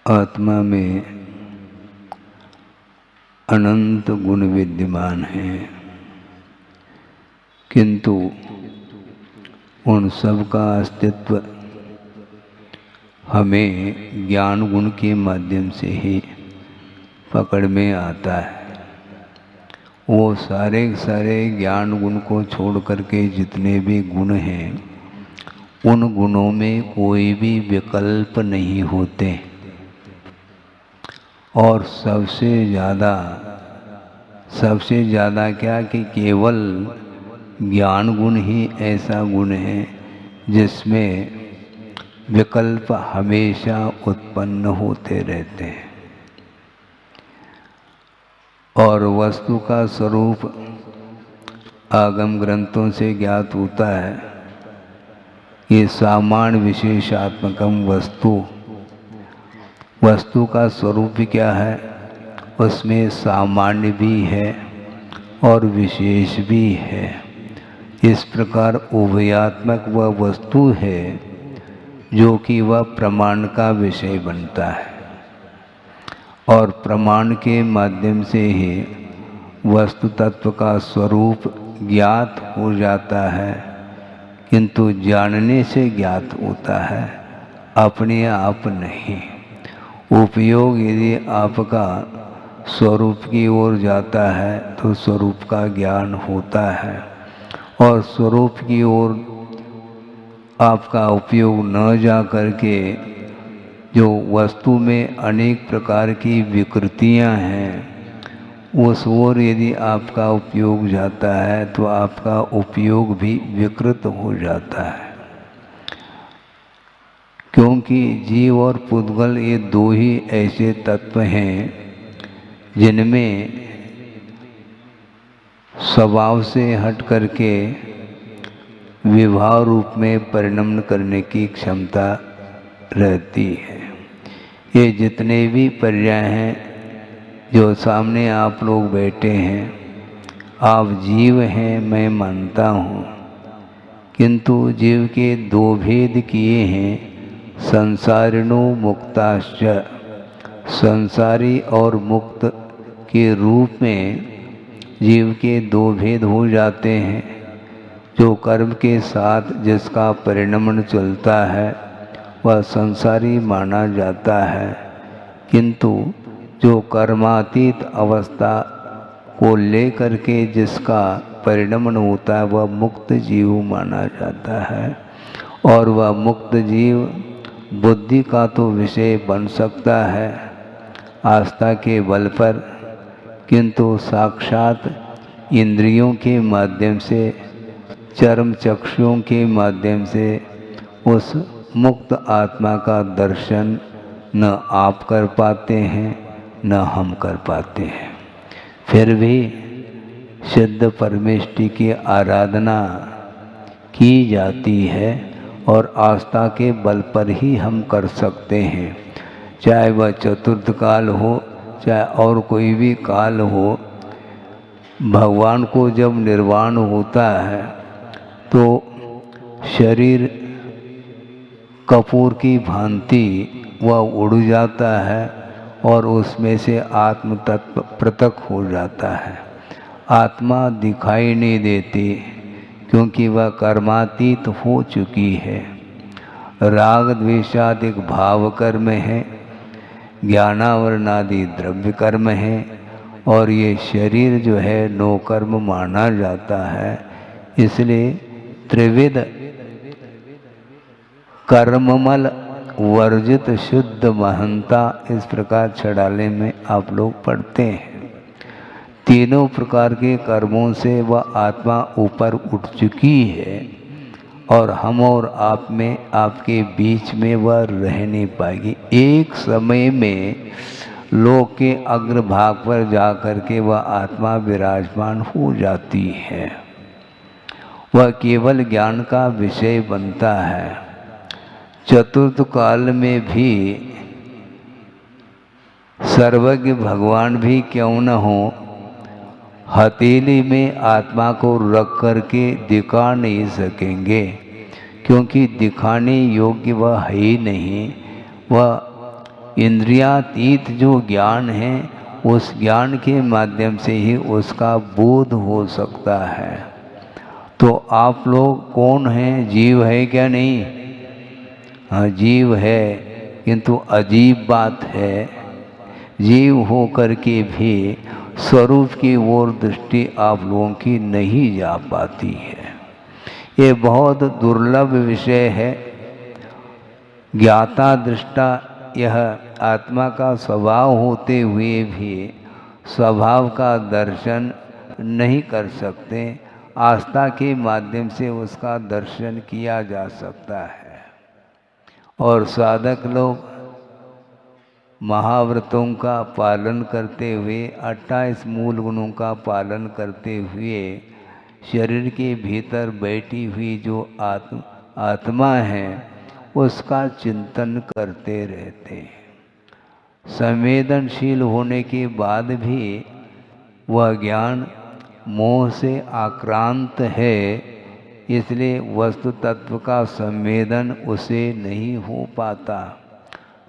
आत्मा में अनंत गुण विद्यमान हैं, किंतु उन सब का अस्तित्व हमें ज्ञान गुण के माध्यम से ही पकड़ में आता है। वो सारे सारे ज्ञान गुण को छोड़ करके जितने भी गुण हैं, उन गुणों में कोई भी विकल्प नहीं होते, और सबसे ज़्यादा क्या कि केवल ज्ञान गुण ही ऐसा गुण है जिसमें विकल्प हमेशा उत्पन्न होते रहते हैं। और वस्तु का स्वरूप आगम ग्रंथों से ज्ञात होता है। ये सामान्य विशेषात्मकम वस्तु का स्वरूप क्या है? उसमें सामान्य भी है और विशेष भी है। इस प्रकार उभयात्मक वह वस्तु है जो कि वह प्रमाण का विषय बनता है, और प्रमाण के माध्यम से ही वस्तु तत्व का स्वरूप ज्ञात हो जाता है, किंतु जानने से ज्ञात होता है, अपने आप नहीं। उपयोग यदि आपका स्वरूप की ओर जाता है तो स्वरूप का ज्ञान होता है, और स्वरूप की ओर आपका उपयोग न जा करके जो वस्तु में अनेक प्रकार की विकृतियां हैं, उस ओर यदि आपका उपयोग जाता है तो आपका उपयोग भी विकृत हो जाता है। क्योंकि जीव और पुद्गल ये दो ही ऐसे तत्व हैं जिनमें स्वभाव से हट करके विभाव रूप में परिणमन करने की क्षमता रहती है। ये जितने भी पर्याय हैं जो सामने आप लोग बैठे हैं, आप जीव हैं मैं मानता हूँ, किंतु जीव के दो भेद किए हैं, संसारिणो मुक्ताश्च, संसारी और मुक्त के रूप में जीव के दो भेद हो जाते हैं। जो कर्म के साथ जिसका परिणमन चलता है वह संसारी माना जाता है, किंतु जो कर्मातीत अवस्था को लेकर के जिसका परिणमन होता है वह मुक्त जीव माना जाता है। और वह मुक्त जीव बुद्धि का तो विषय बन सकता है आस्था के बल पर, किंतु साक्षात इंद्रियों के माध्यम से, चर्म चक्षुओं के माध्यम से उस मुक्त आत्मा का दर्शन न आप कर पाते हैं न हम कर पाते हैं। फिर भी सिद्ध परमेष्टि की आराधना की जाती है और आस्था के बल पर ही हम कर सकते हैं, चाहे वह चतुर्थ काल हो चाहे और कोई भी काल हो। भगवान को जब निर्वाण होता है तो शरीर कपूर की भांति वह उड़ जाता है और उसमें से आत्म तत्व पृथक हो जाता है। आत्मा दिखाई नहीं देती क्योंकि वह कर्मातीत हो चुकी है। राग द्वेषादिक भाव कर्म है, ज्ञानावरणादि द्रव्य कर्म है, और ये शरीर जो है नो कर्म माना जाता है। इसलिए त्रिविध कर्ममल वर्जित शुद्ध महंता, इस प्रकार छड़ाले में आप लोग पढ़ते हैं। तीनों प्रकार के कर्मों से वह आत्मा ऊपर उठ चुकी है और हम और आप में, आपके बीच में वह रह नहीं पाएगी। एक समय में लोक के अग्रभाग पर जा कर के वह आत्मा विराजमान हो जाती है। वह केवल ज्ञान का विषय बनता है। चतुर्थ काल में भी सर्वज्ञ भगवान भी क्यों न हो, हथेली में आत्मा को रख करके दिखा नहीं सकेंगे, क्योंकि दिखाने योग्य वह है ही नहीं। वह इंद्रियातीत जो ज्ञान है उस ज्ञान के माध्यम से ही उसका बोध हो सकता है। तो आप लोग कौन हैं? जीव है क्या? नहीं, हाँ जीव है, किंतु अजीब बात है, जीव हो कर के भी स्वरूप की ओर दृष्टि आप लोगों की नहीं जा पाती है। ये बहुत दुर्लभ विषय है। ज्ञाता दृष्टा यह आत्मा का स्वभाव होते हुए भी स्वभाव का दर्शन नहीं कर सकते। आस्था के माध्यम से उसका दर्शन किया जा सकता है। और साधक लोग महाव्रतों का पालन करते हुए 28 मूल गुणों का पालन करते हुए शरीर के भीतर बैठी हुई जो आत्मा है उसका चिंतन करते रहते हैं। संवेदनशील होने के बाद भी वह ज्ञान मोह से आक्रांत है, इसलिए वस्तु तत्व का संवेदन उसे नहीं हो पाता।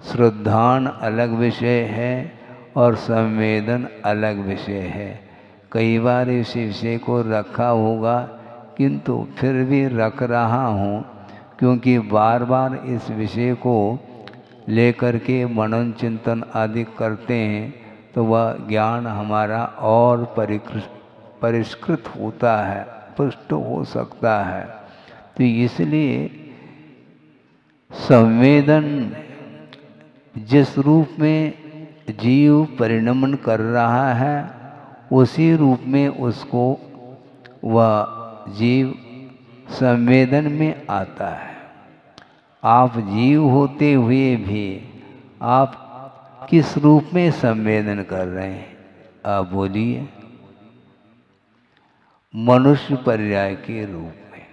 श्रद्धान अलग विषय है और संवेदन अलग विषय है। कई बार इस विषय को रखा होगा, किंतु फिर भी रख रहा हूँ क्योंकि बार बार इस विषय को लेकर के मनन चिंतन आदि करते हैं तो वह ज्ञान हमारा और परिष्कृत होता है, पुष्ट हो सकता है। तो इसलिए संवेदन जिस रूप में जीव परिणमन कर रहा है उसी रूप में उसको वह जीव संवेदन में आता है। आप जीव होते हुए भी आप किस रूप में संवेदन कर रहे हैं? आप बोलिए। मनुष्य पर्याय के रूप में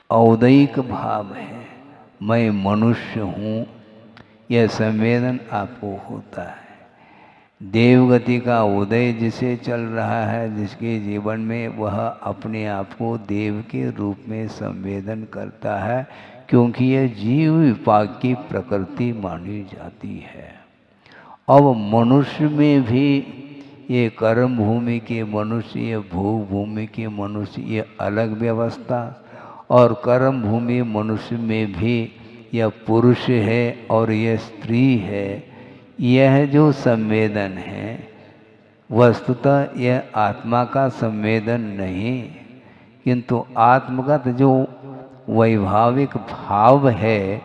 औदैक भाव है, मैं मनुष्य हूँ, यह संवेदन आपको होता है। देवगति का उदय जिसे चल रहा है, जिसके जीवन में वह अपने आप को देव के रूप में संवेदन करता है, क्योंकि यह जीव विपाक की प्रकृति मानी जाती है। अब मनुष्य में भी ये कर्म भूमि के मनुष्य, ये भोग भूमि के मनुष्य, ये अलग व्यवस्था, और कर्म भूमि मनुष्य में भी यह पुरुष है और यह स्त्री है। यह जो संवेदन है वस्तुतः यह आत्मा का संवेदन नहीं, किंतु आत्मगत जो वैभाविक भाव है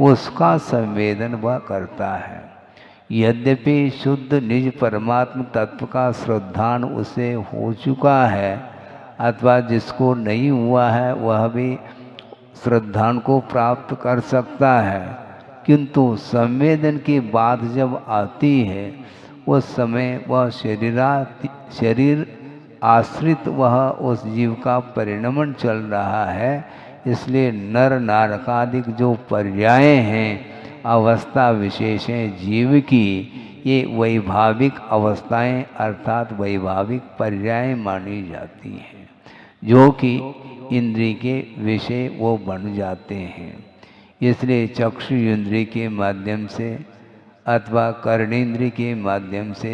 उसका संवेदन वह करता है। यद्यपि शुद्ध निज परमात्म तत्व का श्रद्धान उसे हो चुका है, अथवा जिसको नहीं हुआ है वह भी श्रद्धान को प्राप्त कर सकता है, किंतु संवेदन की बात जब आती है उस समय वह शरीर आश्रित वह उस जीव का परिणमन चल रहा है। इसलिए नर नारकादिक जो पर्याय हैं, अवस्था विशेष हैं जीव की, ये वैभाविक अवस्थाएं अर्थात वैभाविक पर्याय मानी जाती हैं, जो कि इंद्रिय के विषय वो बन जाते हैं। इसलिए चक्षु इंद्रिय के माध्यम से अथवा कर्णेंद्रिय के माध्यम से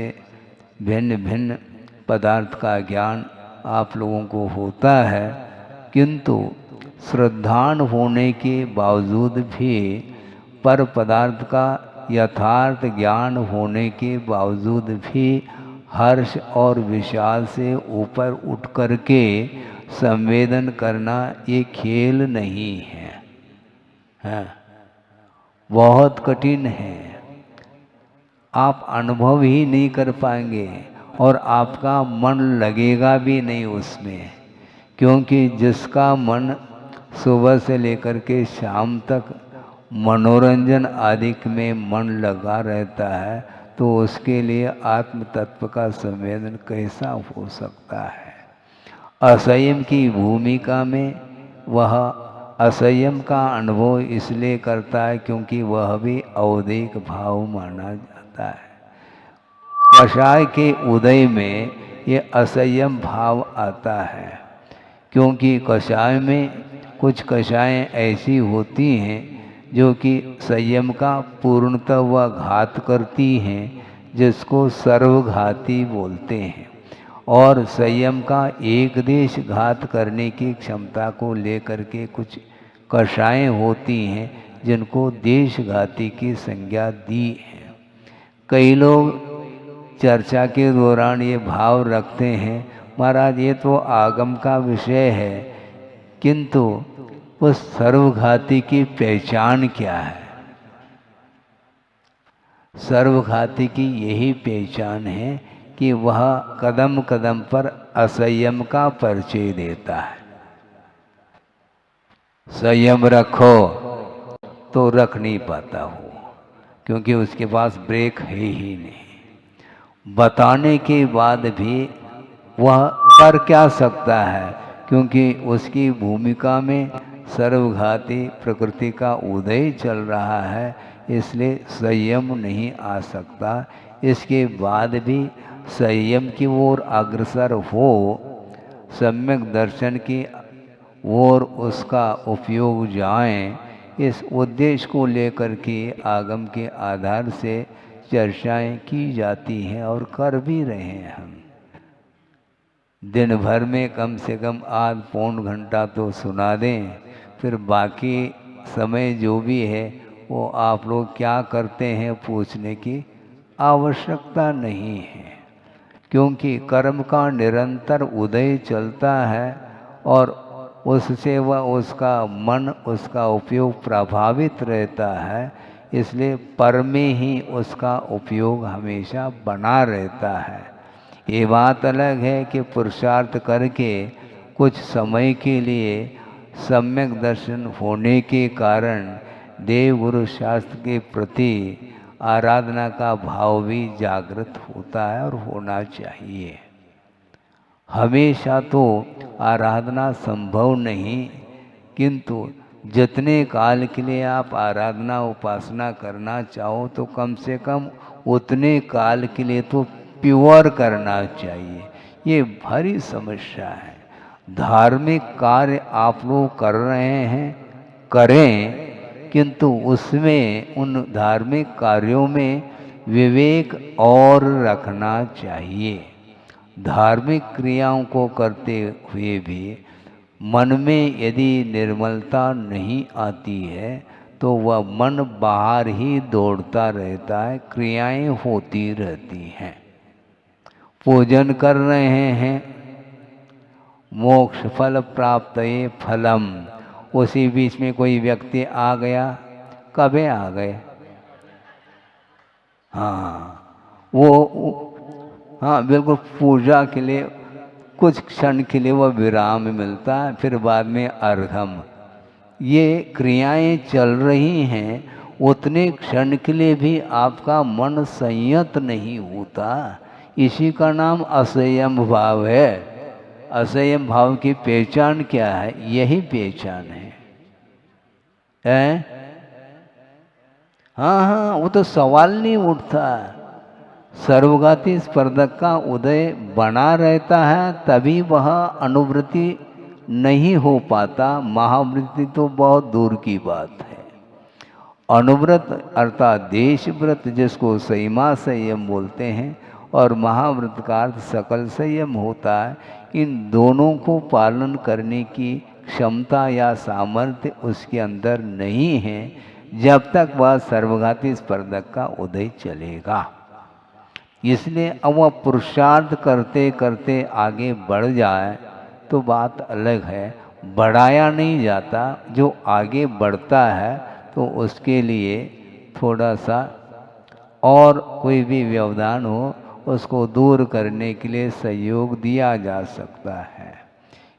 भिन्न भिन्न पदार्थ का ज्ञान आप लोगों को होता है, किंतु श्रद्धान होने के बावजूद भी पर पदार्थ का यथार्थ ज्ञान होने के बावजूद भी हर्ष और विषाद से ऊपर उठ करके संवेदन करना ये खेल नहीं है, हाँ, बहुत कठिन है। आप अनुभव ही नहीं कर पाएंगे और आपका मन लगेगा भी नहीं उसमें, क्योंकि जिसका मन सुबह से लेकर के शाम तक मनोरंजन आदि में मन लगा रहता है, तो उसके लिए आत्म तत्व का संवेदन कैसा हो सकता है। असंयम की भूमिका में वह असंयम का अनुभव इसलिए करता है क्योंकि वह भी औदैक भाव माना जाता है। कषाय के उदय में ये असंयम भाव आता है, क्योंकि कषाय में कुछ कषायें ऐसी होती हैं जो कि संयम का पूर्णतः व घात करती हैं, जिसको सर्वघाती बोलते हैं। और संयम का एक देश घात करने की क्षमता को लेकर के कुछ कषायें होती हैं जिनको देशघाती की संज्ञा दी है। कई लोग चर्चा के दौरान ये भाव रखते हैं, महाराज ये तो आगम का विषय है, किंतु उस सर्वघाती की पहचान क्या है? सर्वघाती की यही पहचान है कि वह कदम कदम पर असंयम का परिचय देता है। संयम रखो तो रख नहीं पाता हो, क्योंकि उसके पास ब्रेक है ही नहीं। बताने के बाद भी वह कर क्या सकता है, क्योंकि उसकी भूमिका में सर्वघाती प्रकृति का उदय चल रहा है, इसलिए संयम नहीं आ सकता। इसके बाद भी संयम की ओर अग्रसर हो, सम्यक दर्शन की ओर उसका उपयोग जाएं, इस उद्देश्य को लेकर के आगम के आधार से चर्चाएं की जाती हैं और कर भी रहे हैं हम। दिन भर में कम से कम आध पौन घंटा तो सुना दें, फिर बाकी समय जो भी है वो आप लोग क्या करते हैं पूछने की आवश्यकता नहीं है, क्योंकि कर्म का निरंतर उदय चलता है और उससे वह उसका मन, उसका उपयोग प्रभावित रहता है। इसलिए पर में ही उसका उपयोग हमेशा बना रहता है। ये बात अलग है कि पुरुषार्थ करके कुछ समय के लिए सम्यक दर्शन होने के कारण देव गुरु शास्त्र के प्रति आराधना का भाव भी जागृत होता है और होना चाहिए। हमेशा तो आराधना संभव नहीं, किंतु जितने काल के लिए आप आराधना उपासना करना चाहो तो कम से कम उतने काल के लिए तो प्योर करना चाहिए। ये भारी समस्या है। धार्मिक कार्य आप लोग कर रहे हैं, करें, किंतु उसमें उन धार्मिक कार्यों में विवेक और रखना चाहिए। धार्मिक क्रियाओं को करते हुए भी मन में यदि निर्मलता नहीं आती है तो वह मन बाहर ही दौड़ता रहता है, क्रियाएं होती रहती हैं। पूजन कर रहे हैं, मोक्ष फल प्राप्त फलम, उसी बीच में कोई व्यक्ति आ गया, कभी आ गए, हाँ हाँ बिल्कुल, पूजा के लिए कुछ क्षण के लिए वह विराम मिलता है, फिर बाद में अर्घम। ये क्रियाएं चल रही हैं, उतने क्षण के लिए भी आपका मन संयत नहीं होता। इसी का नाम असंयम भाव है। असंयम भाव की पहचान क्या है? यही पहचान है? हाँ हाँ, वो तो सवाल नहीं उठता। सर्वघाती स्पर्धक का उदय बना रहता है, तभी वह अनुवृत्ति नहीं हो पाता। महावृत्ति तो बहुत दूर की बात है। अनुव्रत अर्थात देशव्रत, जिसको संयमा संयम बोलते हैं, और महाव्रत का अर्थ सकल संयम होता है। इन दोनों को पालन करने की क्षमता या सामर्थ्य उसके अंदर नहीं है जब तक वह सर्वघाती स्पर्धक का उदय चलेगा। इसलिए अब वह पुरुषार्थ करते करते आगे बढ़ जाए तो बात अलग है। बढ़ाया नहीं जाता, जो आगे बढ़ता है तो उसके लिए थोड़ा सा और कोई भी व्यवधान हो उसको दूर करने के लिए सहयोग दिया जा सकता है,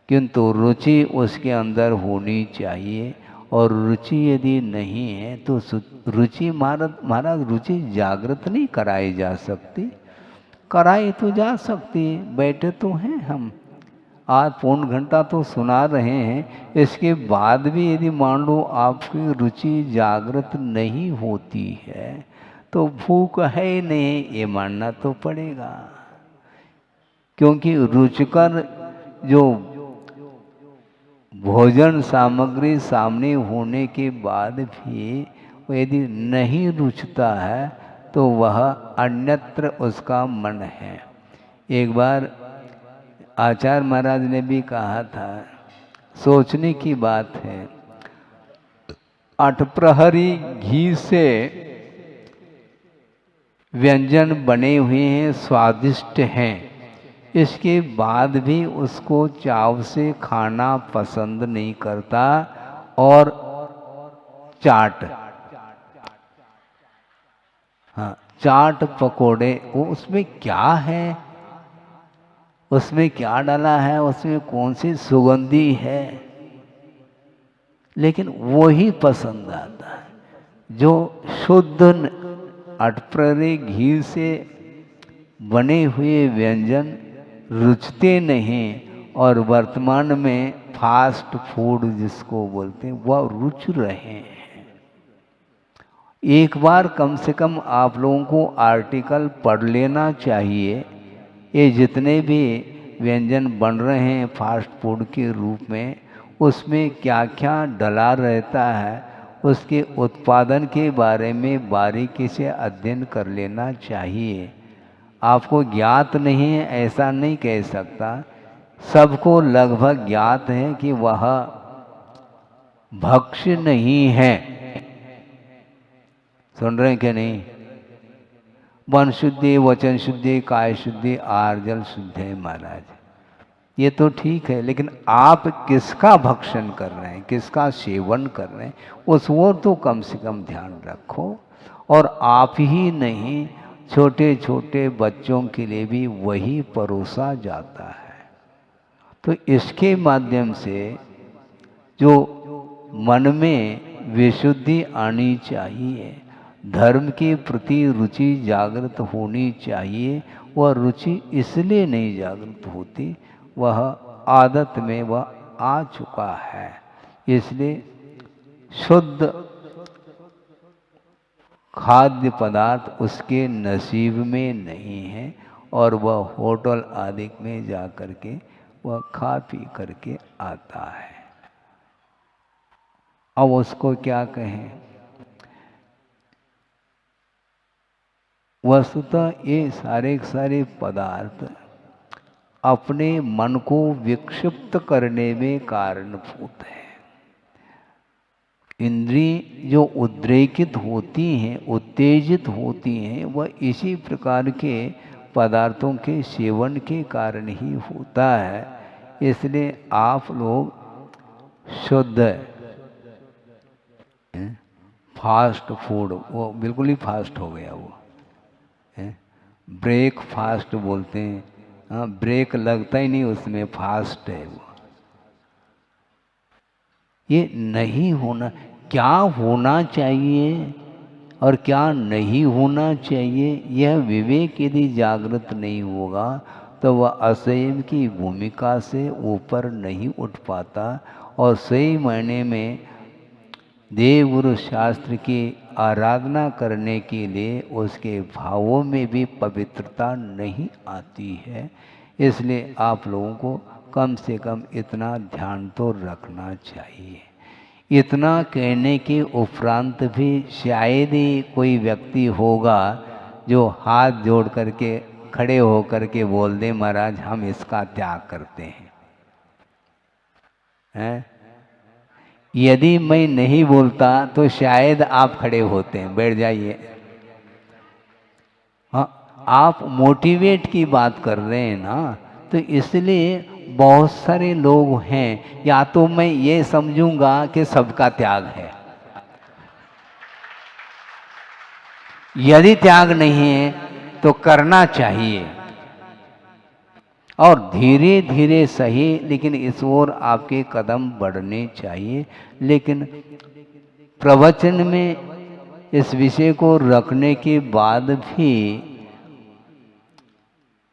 किंतु रुचि उसके अंदर होनी चाहिए। और रुचि यदि नहीं है तो रुचि महाराज रुचि जागृत नहीं कराई जा सकती। कराई तो जा सकती है, बैठे तो हैं हम, आज पौन घंटा तो सुना रहे हैं, इसके बाद भी यदि मान लो आपकी रुचि जागृत नहीं होती है तो भूख है ही नहीं, ये मानना तो पड़ेगा। क्योंकि रुचिकर जो भोजन सामग्री सामने होने के बाद भी वो यदि नहीं रुचता है तो वह अन्यत्र उसका मन है। एक बार आचार्य महाराज ने भी कहा था, सोचने की बात है, अठप्रहरी घी से व्यंजन बने हुए हैं, स्वादिष्ट हैं, इसके बाद भी उसको चाव से खाना पसंद नहीं करता। और चाट, हाँ, चाट पकोड़े, वो उसमें क्या है, उसमें क्या डाला है, उसमें कौन सी सुगंधी है, लेकिन वो ही पसंद आता है। जो शुद्ध अटप्रहरी घी से बने हुए व्यंजन रुचते नहीं और वर्तमान में फास्ट फूड जिसको बोलते हैं वह रुच रहे हैं। एक बार कम से कम आप लोगों को आर्टिकल पढ़ लेना चाहिए। ये जितने भी व्यंजन बन रहे हैं फास्ट फूड के रूप में, उसमें क्या क्या डला रहता है, उसके उत्पादन के बारे में बारीकी से अध्ययन कर लेना चाहिए। आपको ज्ञात नहीं है ऐसा नहीं कह सकता, सबको लगभग ज्ञात है कि वह भक्ष्य नहीं है। सुन रहे हैं कि नहीं? मन शुद्धि, वचन शुद्धि, काय शुद्धि, आर्जल शुद्ध है महाराज। ये तो ठीक है, लेकिन आप किसका भक्षण कर रहे हैं, किसका सेवन कर रहे हैं, उस ओर तो कम से कम ध्यान रखो। और आप ही नहीं, छोटे छोटे बच्चों के लिए भी वही परोसा जाता है। तो इसके माध्यम से जो मन में विशुद्धि आनी चाहिए, धर्म के प्रति रुचि जागृत होनी चाहिए। वह रुचि इसलिए नहीं जागृत होती, वह आदत में वह आ चुका है। इसलिए शुद्ध खाद्य पदार्थ उसके नसीब में नहीं है और वह होटल आदि में जा कर के वह खा पी करके आता है। अब उसको क्या कहें? वस्तुतः ये सारे पदार्थ अपने मन को विक्षिप्त करने में कारणभूत है। इंद्रिय जो उद्रेकित होती हैं, उत्तेजित होती हैं, वह इसी प्रकार के पदार्थों के सेवन के कारण ही होता है। इसलिए आप लोग शुद्ध फास्ट फूड, वो बिल्कुल ही फास्ट हो गया, वो ब्रेक फास्ट बोलते हैं। हाँ, ब्रेक लगता ही नहीं उसमें, फास्ट है वो। ये नहीं होना, क्या होना चाहिए और क्या नहीं होना चाहिए, यह विवेक यदि जागृत नहीं होगा तो वह असंयम की भूमिका से ऊपर नहीं उठ पाता और सही मायने में देव गुरु शास्त्र की आराधना करने के लिए उसके भावों में भी पवित्रता नहीं आती है। इसलिए आप लोगों को कम से कम इतना ध्यान तो रखना चाहिए। इतना कहने के उपरांत भी शायद ही कोई व्यक्ति होगा जो हाथ जोड़ करके खड़े हो करके बोल दे, महाराज हम इसका त्याग करते हैं। यदि मैं नहीं बोलता तो शायद आप खड़े होते हैं, बैठ जाइए। हाँ, आप मोटिवेट की बात कर रहे हैं ना, तो इसलिए बहुत सारे लोग हैं, या तो मैं ये समझूंगा कि सबका त्याग है। यदि त्याग नहीं है तो करना चाहिए और धीरे धीरे सही, लेकिन इस ओर आपके कदम बढ़ने चाहिए। लेकिन प्रवचन में इस विषय को रखने के बाद भी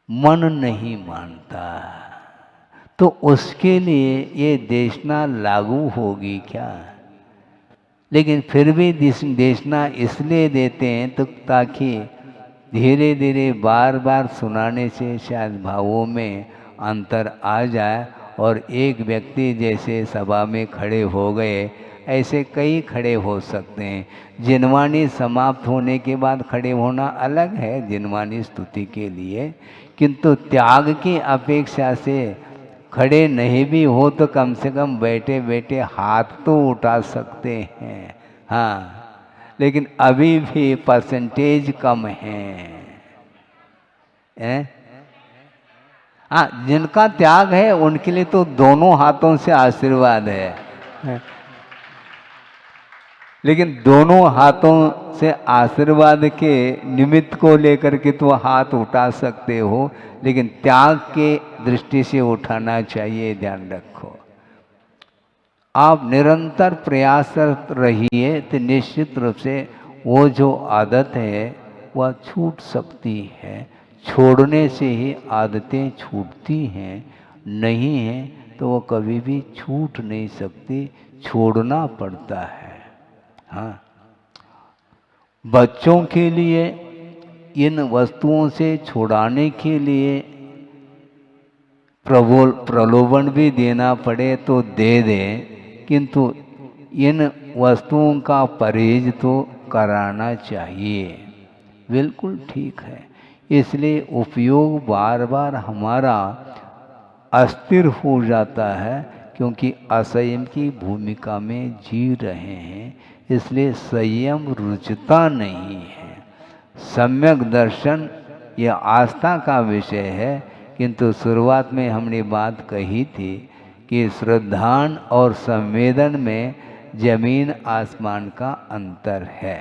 मन नहीं मानता तो उसके लिए ये देशना लागू होगी क्या? लेकिन फिर भी देशना इसलिए देते हैं तो ताकि धीरे धीरे बार बार सुनाने से शायद भावों में अंतर आ जाए और एक व्यक्ति जैसे सभा में खड़े हो गए, ऐसे कई खड़े हो सकते हैं। जिनवाणी समाप्त होने के बाद खड़े होना अलग है जिनवाणी स्तुति के लिए, किंतु त्याग की अपेक्षा से खड़े नहीं भी हो तो कम से कम बैठे बैठे हाथ तो उठा सकते हैं। हाँ, लेकिन अभी भी परसेंटेज कम है। हाँ, जिनका त्याग है उनके लिए तो दोनों हाथों से आशीर्वाद है। लेकिन दोनों हाथों से आशीर्वाद के निमित्त को लेकर के तो हाथ उठा सकते हो, लेकिन त्याग के दृष्टि से उठाना चाहिए, ध्यान रखो। आप निरंतर प्रयासरत रहिए तो निश्चित रूप से वो जो आदत है वह छूट सकती है। छोड़ने से ही आदतें छूटती हैं, नहीं हैं तो वो कभी भी छूट नहीं सकती, छोड़ना पड़ता है। हाँ, बच्चों के लिए इन वस्तुओं से छुड़ाने के लिए प्रलोभन भी देना पड़े तो दे दें, किंतु इन वस्तुओं का परहेज तो कराना चाहिए। बिल्कुल ठीक है। इसलिए उपयोग बार बार हमारा अस्थिर हो जाता है, क्योंकि असंयम की भूमिका में जी रहे हैं। इसलिए संयम रुचता नहीं है। सम्यक दर्शन यह आस्था का विषय है, किंतु शुरुआत में हमने बात कही थी कि श्रद्धान और संवेदन में जमीन आसमान का अंतर है।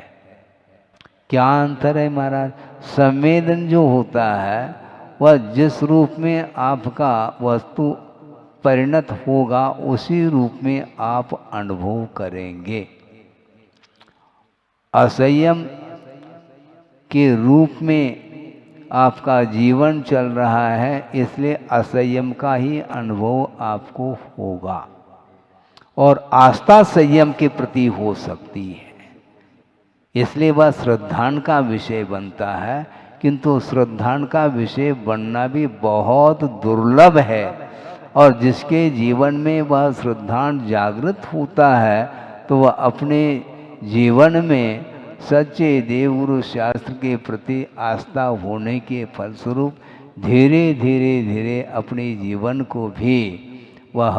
क्या अंतर है महाराज? संवेदन जो होता है वह जिस रूप में आपका वस्तु परिणत होगा उसी रूप में आप अनुभव करेंगे। असंयम के रूप में आपका जीवन चल रहा है, इसलिए असंयम का ही अनुभव आपको होगा। और आस्था संयम के प्रति हो सकती है, इसलिए वह श्रद्धान का विषय बनता है। किंतु श्रद्धान का विषय बनना भी बहुत दुर्लभ है, और जिसके जीवन में वह श्रद्धान जागृत होता है तो वह अपने जीवन में सच्चे देवगुरु शास्त्र के प्रति आस्था होने के फलस्वरूप धीरे धीरे धीरे अपने जीवन को भी वह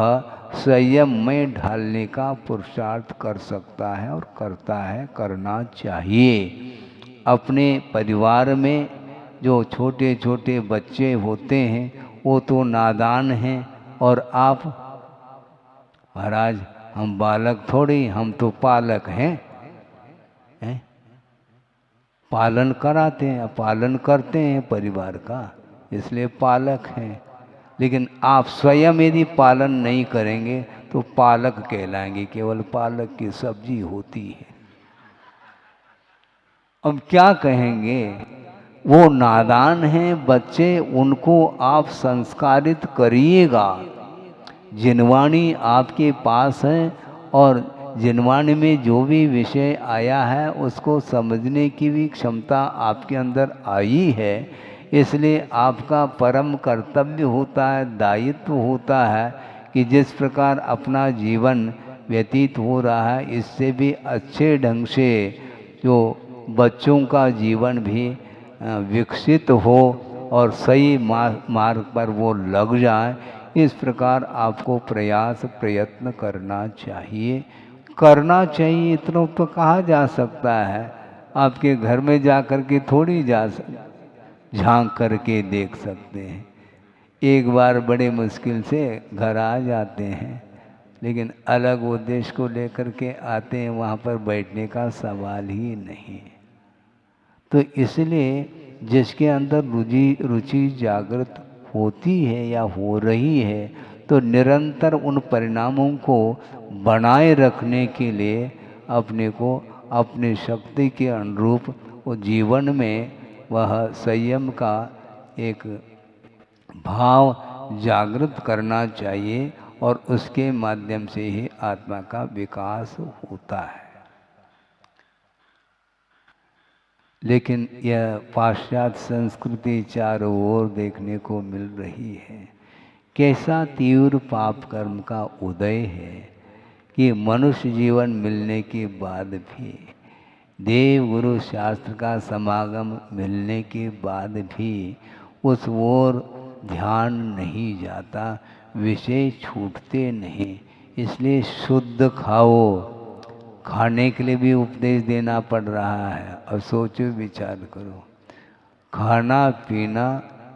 संयम में ढालने का पुरुषार्थ कर सकता है और करता है, करना चाहिए। अपने परिवार में जो छोटे छोटे बच्चे होते हैं वो तो नादान हैं, और आप महाराज हम बालक थोड़ी, हम तो पालक हैं, पालन कराते हैं, पालन करते हैं परिवार का, इसलिए पालक हैं। लेकिन आप स्वयं यदि पालन नहीं करेंगे तो पालक कहलाएंगे, केवल पालक की सब्जी होती है। अब क्या कहेंगे? वो नादान हैं बच्चे, उनको आप संस्कारित करिएगा। जिनवाणी आपके पास है, और जिनवाणी में जो भी विषय आया है उसको समझने की भी क्षमता आपके अंदर आई है। इसलिए आपका परम कर्तव्य होता है, दायित्व होता है कि जिस प्रकार अपना जीवन व्यतीत हो रहा है, इससे भी अच्छे ढंग से जो बच्चों का जीवन भी विकसित हो और सही मार्ग पर वो लग जाए, इस प्रकार आपको प्रयास प्रयत्न करना चाहिए। करना चाहिए इतना तो कहा जा सकता है। आपके घर में जा कर के थोड़ी झांक करके देख सकते हैं। एक बार बड़े मुश्किल से घर आ जाते हैं, लेकिन अलग उद्देश्य को लेकर के आते हैं, वहाँ पर बैठने का सवाल ही नहीं। तो इसलिए जिसके अंदर रुचि जागृत होती है या हो रही है, तो निरंतर उन परिणामों को बनाए रखने के लिए अपने को अपनी शक्ति के अनुरूप वो जीवन में वह संयम का एक भाव जागृत करना चाहिए, और उसके माध्यम से ही आत्मा का विकास होता है। लेकिन यह पाश्चात्य संस्कृति चारों ओर देखने को मिल रही है कैसा तीव्र पाप कर्म का उदय है कि मनुष्य जीवन मिलने के बाद भी, देव गुरु शास्त्र का समागम मिलने के बाद भी उस ओर ध्यान नहीं जाता, विषय छूटते नहीं। इसलिए शुद्ध खाओ, खाने के लिए भी उपदेश देना पड़ रहा है। अब सोचो, विचार करो, खाना पीना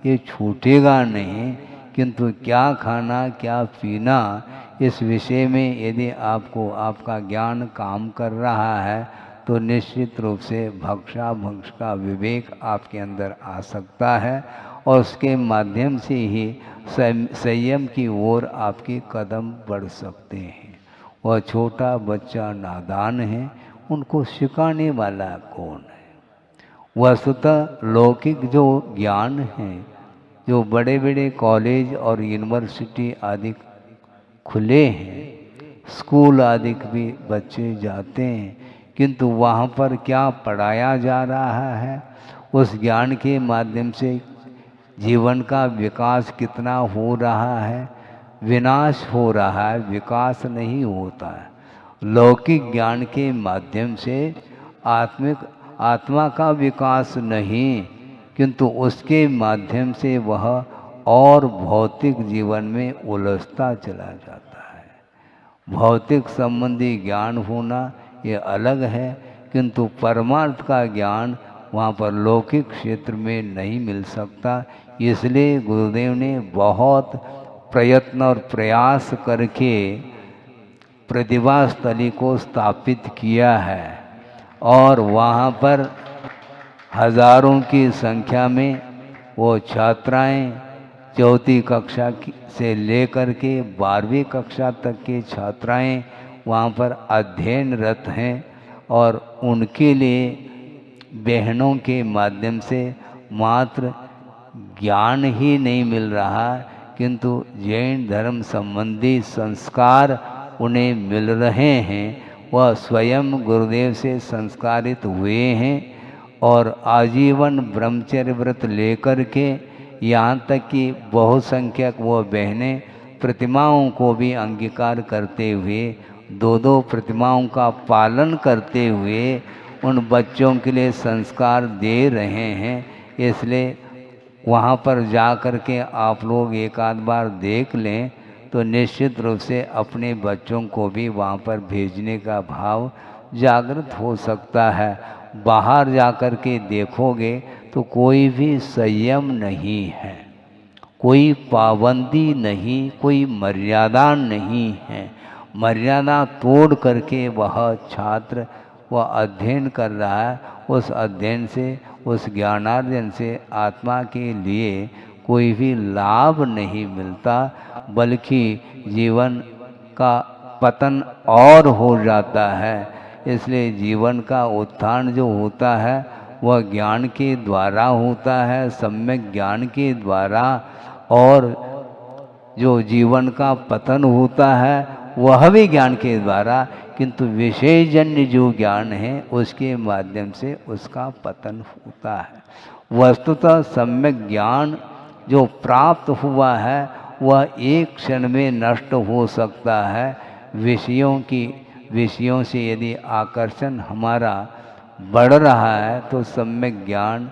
ये छूटेगा नहीं, किंतु क्या खाना क्या पीना, इस विषय में यदि आपको आपका ज्ञान काम कर रहा है तो निश्चित रूप से भक्षा-भक्ष का विवेक आपके अंदर आ सकता है और उसके माध्यम से ही संयम की ओर आपके कदम बढ़ सकते हैं। वह छोटा बच्चा नादान है, उनको सिखाने वाला कौन है? वस्तुतः लौकिक जो ज्ञान है, जो बड़े बड़े कॉलेज और यूनिवर्सिटी आदि खुले हैं, स्कूल आदि भी बच्चे जाते हैं, किंतु वहाँ पर क्या पढ़ाया जा रहा है? उस ज्ञान के माध्यम से जीवन का विकास कितना हो रहा है? विनाश हो रहा है, विकास नहीं होता है। लौकिक ज्ञान के माध्यम से आत्मा का विकास नहीं, किंतु उसके माध्यम से वह और भौतिक जीवन में उलझता चला जाता है। भौतिक संबंधी ज्ञान होना ये अलग है, किंतु परमार्थ का ज्ञान वहाँ पर लौकिक क्षेत्र में नहीं मिल सकता। इसलिए गुरुदेव ने बहुत प्रयत्न और प्रयास करके प्रतिभा स्थली को स्थापित किया है और वहाँ पर हजारों की संख्या में वो छात्राएं चौथी कक्षा से लेकर के 12वीं कक्षा तक के छात्राएं वहाँ पर अध्ययनरत हैं और उनके लिए बहनों के माध्यम से मात्र ज्ञान ही नहीं मिल रहा, किंतु जैन धर्म संबंधी संस्कार उन्हें मिल रहे हैं। वह स्वयं गुरुदेव से संस्कारित हुए हैं और आजीवन ब्रह्मचर्य व्रत लेकर के यहाँ तक कि बहुसंख्यक वो बहनें प्रतिमाओं को भी अंगीकार करते हुए, दो प्रतिमाओं का पालन करते हुए उन बच्चों के लिए संस्कार दे रहे हैं। इसलिए वहाँ पर जा कर के आप लोग एक आध बार देख लें तो निश्चित रूप से अपने बच्चों को भी वहाँ पर भेजने का भाव जागृत हो सकता है। बाहर जा कर के देखोगे तो कोई भी संयम नहीं है, कोई पाबंदी नहीं, कोई मर्यादा नहीं है। मर्यादा तोड़ करके वह छात्र वह अध्ययन कर रहा है। उस अध्ययन से, उस ज्ञानार्जन से आत्मा के लिए कोई भी लाभ नहीं मिलता, बल्कि जीवन का पतन और हो जाता है। इसलिए जीवन का उत्थान जो होता है वह ज्ञान के द्वारा होता है, सम्यक ज्ञान के द्वारा, और जो जीवन का पतन होता है वह भी ज्ञान के द्वारा, किंतु विषयजन्य जो ज्ञान है उसके माध्यम से उसका पतन होता है। वस्तुतः सम्यक ज्ञान जो प्राप्त हुआ है वह एक क्षण में नष्ट हो सकता है। विषयों से यदि आकर्षण हमारा बढ़ रहा है तो सम्यक ज्ञान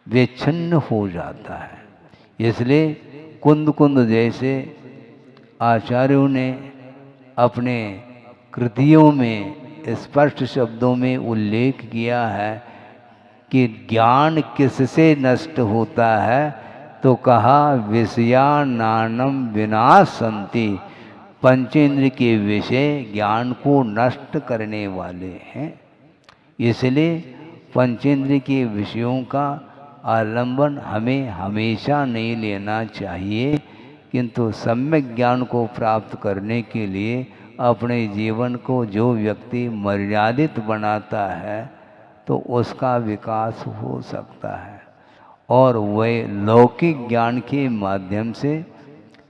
विच्छिन्न हो जाता है। इसलिए कुंद कुंद जैसे आचार्यों ने अपने कृतियों में स्पष्ट शब्दों में उल्लेख किया है कि ज्ञान किससे नष्ट होता है, तो कहा विषयानानम विनाशन्ति। पंचेंद्र के विषय ज्ञान को नष्ट करने वाले हैं। इसलिए पंचेंद्र के विषयों का आलंबन हमें हमेशा नहीं लेना चाहिए, किंतु सम्यक ज्ञान को प्राप्त करने के लिए अपने जीवन को जो व्यक्ति मर्यादित बनाता है तो उसका विकास हो सकता है। और वह लौकिक ज्ञान के माध्यम से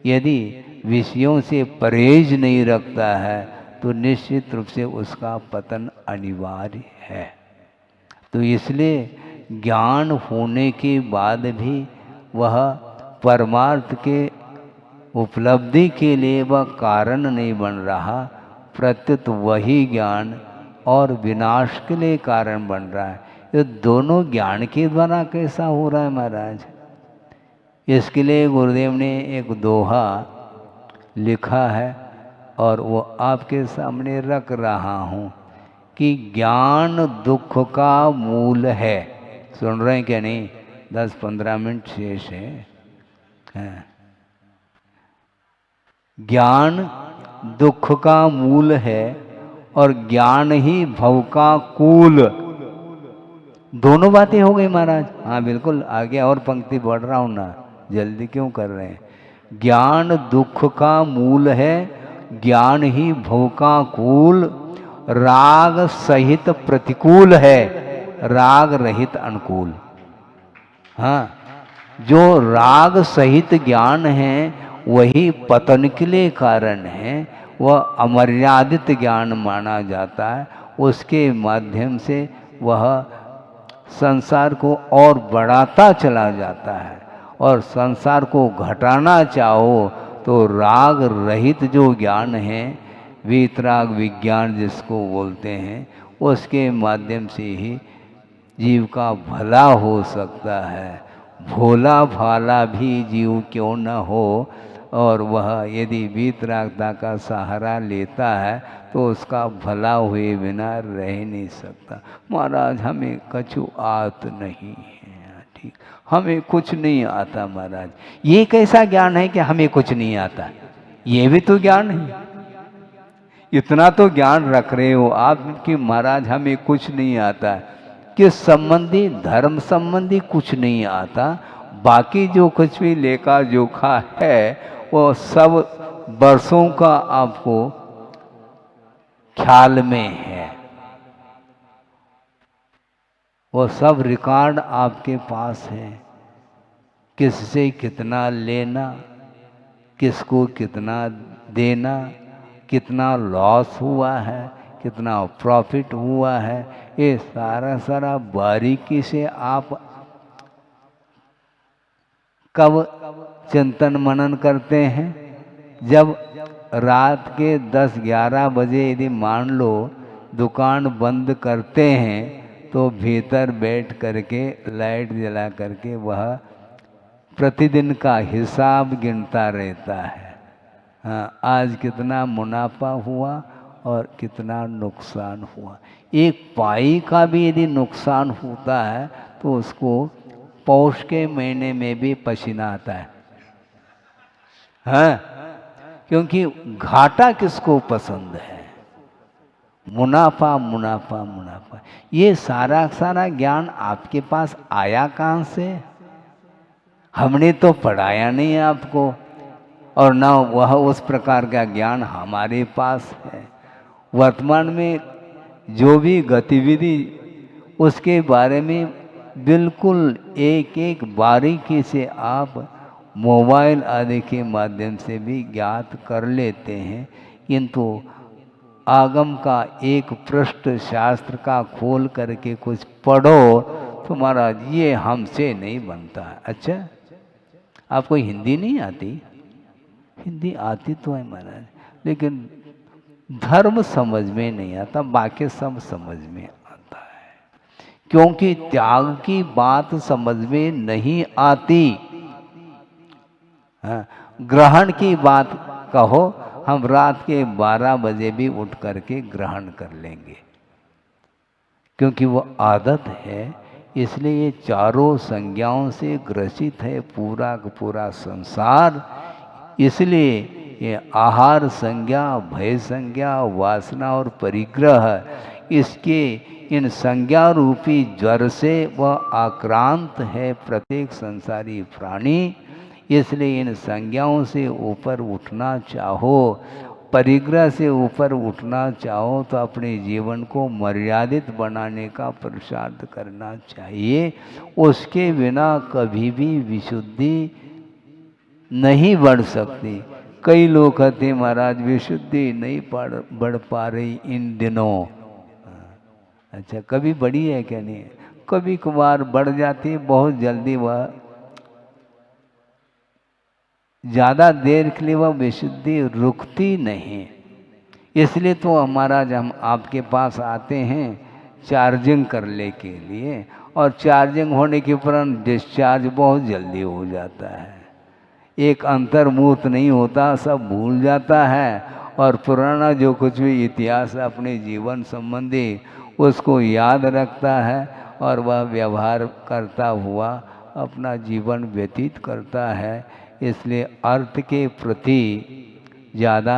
यदि विषयों से परहेज नहीं रखता है तो निश्चित रूप से उसका पतन अनिवार्य है। तो इसलिए ज्ञान होने के बाद भी वह परमार्थ के उपलब्धि के लिए वह कारण नहीं बन रहा, प्रत्युत वही ज्ञान और विनाश के लिए कारण बन रहा है। ये दोनों ज्ञान के द्वारा कैसा हो रहा है महाराज? इसके लिए गुरुदेव ने एक दोहा लिखा है और वो आपके सामने रख रहा हूँ कि ज्ञान दुख का मूल है। सुन रहे हैं क्या? नहीं, 10-15 मिनट शेष है। ज्ञान दुख का मूल है और ज्ञान ही भव का कूल। दोनों बातें हो गई महाराज। हाँ बिल्कुल, आगे और पंक्ति बढ़ रहा हूँ ना, जल्दी क्यों कर रहे हैं? ज्ञान दुख का मूल है, ज्ञान ही भव का कूल, राग सहित प्रतिकूल है, राग रहित अनुकूल। हाँ, जो राग सहित ज्ञान है वही पतन के लिए कारण है, वह अमर्यादित ज्ञान माना जाता है। उसके माध्यम से वह संसार को और बढ़ाता चला जाता है, और संसार को घटाना चाहो तो राग रहित जो ज्ञान है, वीतराग विज्ञान जिसको बोलते हैं, उसके माध्यम से ही जीव का भला हो सकता है। भोला भाला भी जीव क्यों न हो, और वह यदि वीतरागता का सहारा लेता है तो उसका भला हुए बिना रह नहीं सकता। महाराज हमें कछु आत नहीं है, ठीक, हमें कुछ नहीं आता महाराज। ये कैसा ज्ञान है कि हमें कुछ नहीं आता? ये भी तो ज्ञान है। इतना तो ज्ञान रख रहे हो आप कि महाराज हमें कुछ नहीं आता, किस संबंधी? धर्म संबंधी कुछ नहीं आता, बाकी जो कुछ भी लेखा जोखा है वो सब वर्षों का आपको ख्याल में है, वो सब रिकॉर्ड आपके पास है। किससे कितना लेना, किसको कितना देना, कितना लॉस हुआ है, कितना प्रॉफिट हुआ है, ये सारा बारीकी से आप कब चिंतन मनन करते हैं? जब रात के 10-11 बजे यदि मान लो दुकान बंद करते हैं तो भीतर बैठ करके लाइट जला करके वह प्रतिदिन का हिसाब गिनता रहता है। हाँ, आज कितना मुनाफा हुआ और कितना नुकसान हुआ। एक पाई का भी यदि नुकसान होता है तो उसको पौष के महीने में भी पसीना आता है। हाँ, क्योंकि घाटा किसको पसंद है? मुनाफा मुनाफा मुनाफा। ये सारा ज्ञान आपके पास आया कहाँ से? हमने तो पढ़ाया नहीं आपको, और ना वह उस प्रकार का ज्ञान हमारे पास है। वर्तमान में जो भी गतिविधि उसके बारे में बिल्कुल एक एक बारीकी से आप मोबाइल आदि के माध्यम से भी ज्ञात कर लेते हैं, किंतु आगम का एक पृष्ठ शास्त्र का खोल करके कुछ पढ़ो तो महाराज ये हमसे नहीं बनता है। अच्छा, आपको हिंदी नहीं आती? हिंदी आती तो है महाराज, लेकिन धर्म समझ में नहीं आता, बाकी सब समझ में आता है। क्योंकि त्याग की बात समझ में नहीं आती। हाँ, ग्रहण की बात कहो, हम रात के 12 बजे भी उठ करके ग्रहण कर लेंगे, क्योंकि वो आदत है। इसलिए ये चारों संज्ञाओं से ग्रसित है पूरा का पूरा संसार। इसलिए ये आहार संज्ञा, भय संज्ञा, वासना और परिग्रह, इसके इन संज्ञा रूपी ज्वर से वह आक्रांत है प्रत्येक संसारी प्राणी। इसलिए इन संज्ञाओं से ऊपर उठना चाहो, परिग्रह से ऊपर उठना चाहो तो अपने जीवन को मर्यादित बनाने का पुरुषार्थ करना चाहिए। उसके बिना कभी भी विशुद्धि नहीं बढ़ सकती। कई लोग कहते हैं महाराज विशुद्धि नहीं बढ़ पा रही इन दिनों। अच्छा, कभी बढ़ी है क्या? नहीं, कभी कभार बढ़ जाती है, बहुत जल्दी वह ज़्यादा देर के लिए वह विशुद्धि रुकती नहीं। इसलिए तो हमारा जब हम आपके पास आते हैं चार्जिंग करने के लिए, और चार्जिंग होने के उपरांत डिस्चार्ज बहुत जल्दी हो जाता है। एक अंतर्मुहूर्त नहीं होता, सब भूल जाता है और पुराना जो कुछ भी इतिहास अपने जीवन संबंधी उसको याद रखता है और वह व्यवहार करता हुआ अपना जीवन व्यतीत करता है। इसलिए अर्थ के प्रति ज़्यादा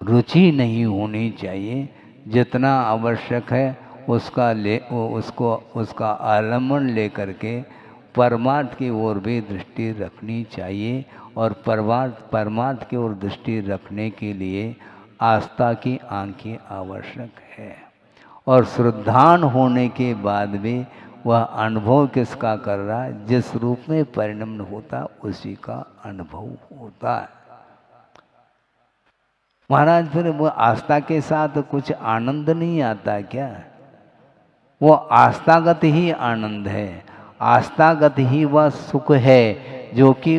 रुचि नहीं होनी चाहिए। जितना आवश्यक है उसका आलम्बन लेकर के परमार्थ की ओर भी दृष्टि रखनी चाहिए। और परमार्थ की ओर दृष्टि रखने के लिए आस्था की आंखें आवश्यक है। और श्रद्धान होने के बाद भी वह अनुभव किसका कर रहा है? जिस रूप में परिणम्य होता उसी का अनुभव होता है। महाराज फिर वो आस्था के साथ कुछ आनंद नहीं आता क्या? वो आस्थागत ही आनंद है, आस्थागत ही वह सुख है जो कि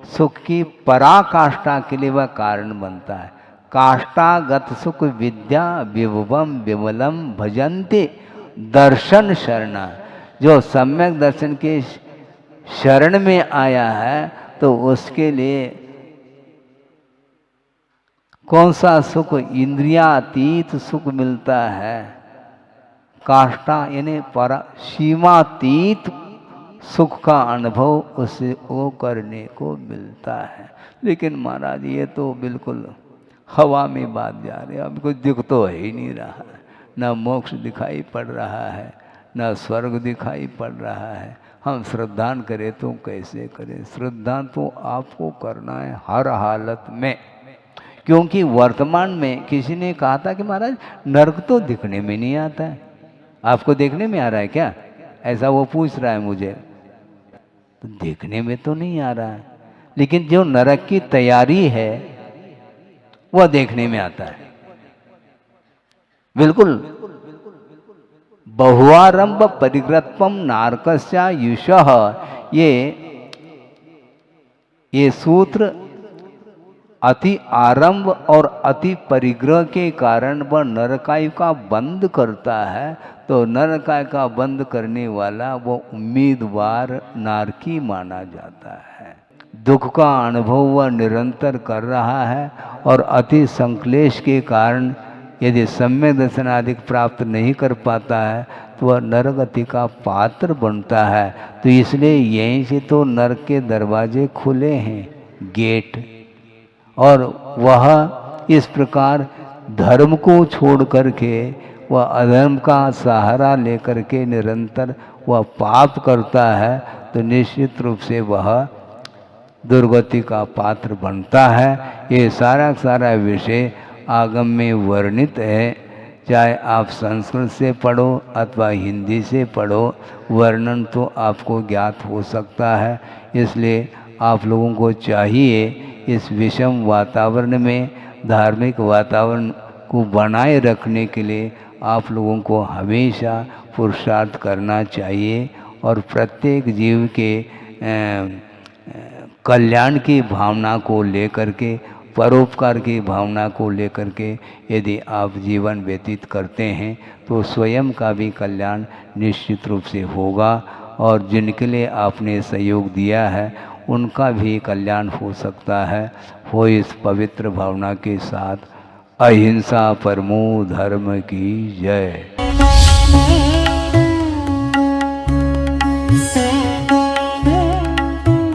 सुख की पराकाष्ठा के लिए वह कारण बनता है। काष्ठागत सुख विद्या विभवम विमलम भजन्ते दर्शन शरणा। जो सम्यक दर्शन के शरण में आया है तो उसके लिए कौन सा सुख? इंद्रियातीत सुख मिलता है। काष्ठा यानी सीमातीत सुख का अनुभव उसे वो करने को मिलता है। लेकिन महाराज ये तो बिल्कुल हवा में बात जा रही है, अब कुछ दिख तो ही नहीं रहा है। न मोक्ष दिखाई पड़ रहा है, न स्वर्ग दिखाई पड़ रहा है। हम श्रद्धान करें तो कैसे करें? श्रद्धा तो आपको करना है हर हालत में, क्योंकि वर्तमान में किसी ने कहा था कि महाराज नरक तो दिखने में नहीं आता है, आपको देखने में आ रहा है क्या? ऐसा वो पूछ रहा है मुझे। तो देखने में तो नहीं आ रहा है, लेकिन जो नरक की तैयारी है वह देखने में आता है। बिल्कुल बहुआरंभ परिग्रत्वम नारकस्या युषः, ये सूत्र अति आरंभ और अति परिग्रह के कारण वह नरकायु का बंद करता है। तो नरकाय का बंद करने वाला वो उम्मीदवार नारकी माना जाता है। दुख का अनुभव वह निरंतर कर रहा है और अति संक्लेश के कारण यदि सम्यक दर्शन आदि प्राप्त नहीं कर पाता है तो वह नरगति का पात्र बनता है। तो इसलिए यहीं से तो नरक के दरवाजे खुले हैं, गेट। और वह इस प्रकार धर्म को छोड़ करके वह अधर्म का सहारा लेकर के निरंतर वह पाप करता है तो निश्चित रूप से वह दुर्गति का पात्र बनता है। ये सारा विषय आगम में वर्णित है, चाहे आप संस्कृत से पढ़ो अथवा हिंदी से पढ़ो, वर्णन तो आपको ज्ञात हो सकता है। इसलिए आप लोगों को चाहिए इस विषम वातावरण में धार्मिक वातावरण को बनाए रखने के लिए आप लोगों को हमेशा पुरुषार्थ करना चाहिए और प्रत्येक जीव के कल्याण की भावना को लेकर के, परोपकार की भावना को लेकर के यदि आप जीवन व्यतीत करते हैं तो स्वयं का भी कल्याण निश्चित रूप से होगा और जिनके लिए आपने सहयोग दिया है उनका भी कल्याण हो सकता है। हो इस पवित्र भावना के साथ अहिंसा परमो धर्म की जय।